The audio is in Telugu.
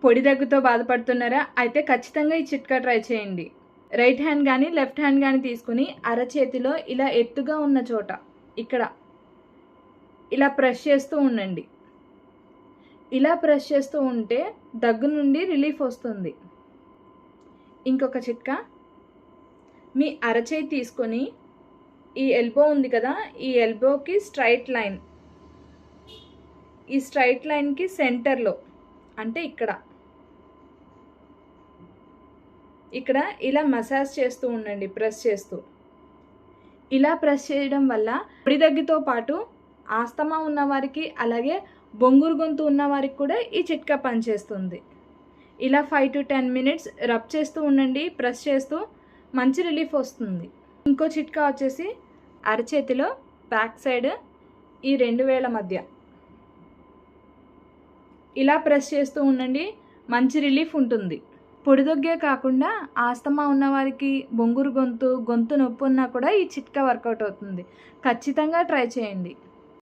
పొడి దగ్గుతో బాధపడుతున్నారా? అయితే ఖచ్చితంగా ఈ చిట్కా ట్రై చేయండి. రైట్ హ్యాండ్ కానీ లెఫ్ట్ హ్యాండ్ కానీ తీసుకుని అరచేతిలో ఇలా ఎత్తుగా ఉన్న చోట ఇక్కడ ఇలా ప్రెస్ చేస్తూ ఉండండి. ఇలా ప్రెస్ చేస్తూ ఉంటే దగ్గు నుండి రిలీఫ్ వస్తుంది. ఇంకొక చిట్కా, మీ అరచేయి తీసుకొని ఈ ఎల్బో ఉంది కదా, ఈ ఎల్బోకి స్ట్రైట్ లైన్, ఈ స్ట్రైట్ లైన్కి సెంటర్లో అంటే ఇక్కడ ఇలా మసాజ్ చేస్తూ ఉండండి, ప్రెస్ చేస్తూ. ఇలా ప్రెస్ చేయడం వల్ల పొడి దగ్గుతో పాటు ఆస్తమా ఉన్నవారికి అలాగే బొంగురు గొంతు ఉన్నవారికి కూడా ఈ చిట్కా పనిచేస్తుంది. ఇలా 5 to 10 minutes రబ్ చేస్తూ ఉండండి, ప్రెస్ చేస్తూ, మంచి రిలీఫ్ వస్తుంది. ఇంకో చిట్కా వచ్చేసి అరచేతిలో బ్యాక్ సైడ్ ఈ 2 వేళ్ల మధ్య ఇలా ప్రెస్ చేస్తూ ఉండండి, మంచి రిలీఫ్ ఉంటుంది. పొడి దగ్గే కాకుండా ఆస్తమా ఉన్నవారికి బొంగురు గొంతు నొప్పి ఉన్నా కూడా ఈ చిట్కా వర్కౌట్ అవుతుంది. ఖచ్చితంగా ట్రై చేయండి.